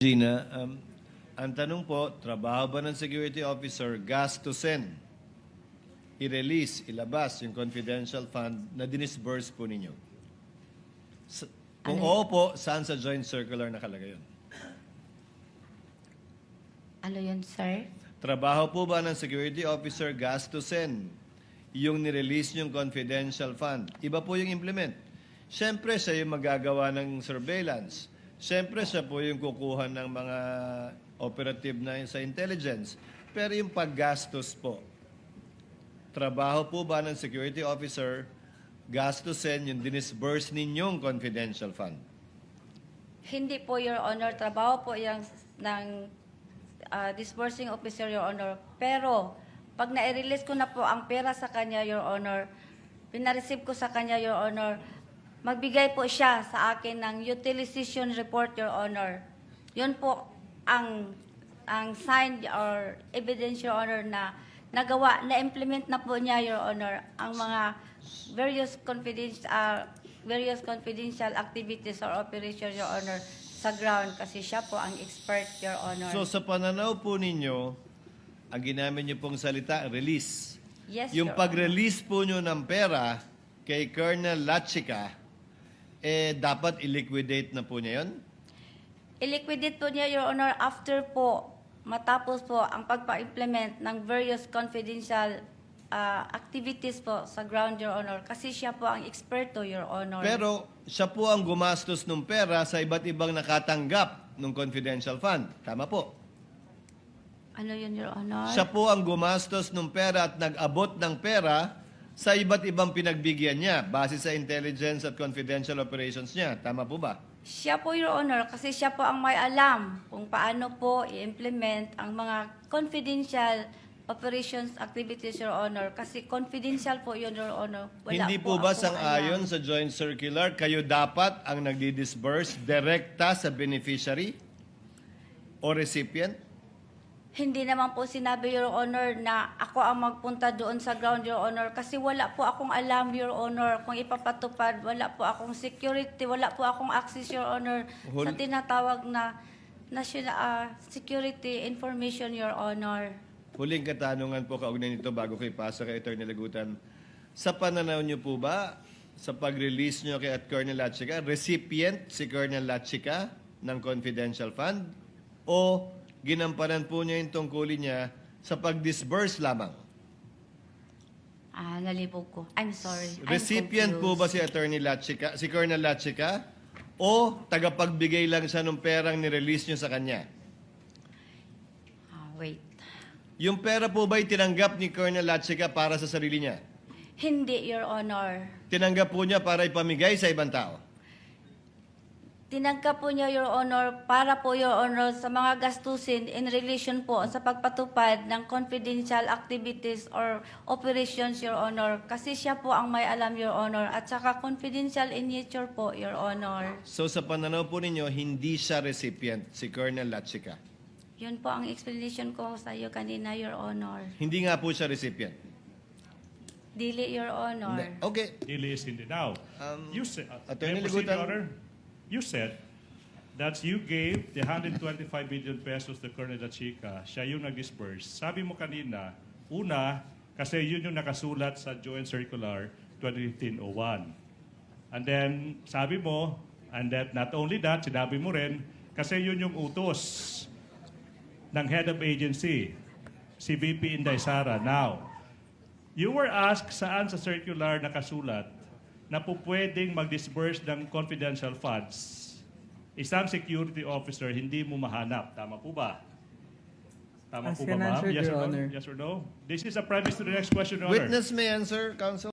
Gina, ang tanong po, trabaho ba ng security officer gastusin, i-release, ilabas yung confidential fund na dinisburse po ninyo? Kung oo po, saan sa joint circular nakalagay yun? Ano yun, sir? Trabaho po ba ng security officer gastusin yung nirelease yung confidential fund? Iba po yung implement. Siyempre, siya yung magagawa ng surveillance. Siyempre, siya po yung kukuha ng mga operative na sa intelligence. Pero yung paggastos po, trabaho po ba ng security officer gastusin yung dinisburse ninyong confidential fund? Hindi po, Your Honor. Trabaho po yung ng disbursing officer, Your Honor. Pero, pag na-release ko na po ang pera sa kanya, Your Honor, pinareceive ko sa kanya, Your Honor, magbigay po siya sa akin ng utilization report, Your Honor. Yun po ang signed or evidence, Your Honor, na nagawa, na-implement na po niya, Your Honor, ang mga various confidential activities or operations, Your Honor, sa ground kasi siya po ang expert, Your Honor. So sa pananaw po ninyo, ang ginamit niyo pong salita, release. Yes, Yung Your pag-release po niyo ng pera kay Colonel Lachica, dapat i-liquidate na po niya yun? I-liquidate po niya, Your Honor, after po, matapos po ang pagpa-implement ng various confidential activities po sa ground, Your Honor. Kasi siya po ang eksperto, Your Honor. Pero siya po ang gumastos ng pera sa iba't ibang nakatanggap ng confidential fund. Tama po. Ano yun, Your Honor? Siya po ang gumastos ng pera at nag-abot ng pera sa iba't ibang pinagbigyan niya base sa intelligence at confidential operations niya. Tama po ba? Siya po, Your Honor, kasi siya po ang may alam kung paano po i-implement ang mga confidential operations activities, Your Honor. Kasi confidential po yun, Your Honor. Hindi po ba akong sang-ayon alam. sa joint circular, kayo dapat ang nagdi-disburse direkta sa beneficiary o recipient? Hindi naman po sinabi, Your Honor, na ako ang magpunta doon sa ground, Your Honor. Kasi wala po akong alam, Your Honor, kung ipapatupad. Wala po akong security, wala po akong access, Your Honor, sa tinatawag na national security information, Your Honor. Huling katanungan po kaugnay nito bago ko ipasa kay Atty. Lagutan. Sa pananaw niyo po ba, sa pag-release niyo kay Colonel Lachica, recipient si Colonel Lachica ng confidential fund o ginampanan po niya yung tungkulin niya sa pag-disburse lamang? Nalibog ko. I'm sorry. Recipient po ba si Attorney Lachica, si Colonel Lachica, o tagapagbigay lang siya ng perang nirelease niyo sa kanya? Wait. Yung pera po ba'y tinanggap ni Colonel Lachica para sa sarili niya? Hindi, Your Honor. Tinanggap po niya para ipamigay sa ibang tao? Tinangka po niya, Your Honor, para po, Your Honor, sa mga gastusin in relation po sa pagpatupad ng confidential activities or operations, Your Honor. Kasi siya po ang may alam, Your Honor, at saka confidential in nature po, Your Honor. So sa pananaw po ninyo, hindi siya recipient, si Colonel Lachica? Yun po ang explanation ko sa iyo kanina, Your Honor. Hindi nga po siya recipient? Dili, Your Honor. Okay. Dili is hindi. Now, you said, Attorney may I proceed, Lagutan? Your Honor? You said that you gave the 125 billion pesos to Colonel Lachica. Siya yung nag-disperse. Sabi mo kanina, una, kasi yun yung nakasulat sa Joint Circular 2015-01. And then, sabi mo, and that not only that, sinabi mo rin, kasi yun yung utos ng head of agency, si VP Inday Sara. Now, you were asked saan sa circular nakasulat na po pwedeng mag-disburse ng confidential funds. Isang security officer, hindi mo mahanap. Tama po ba? Tama po ba, ma'am? Yes or no? Yes or no? This is a premise to the next question, Your Honor. Witness may answer, counsel.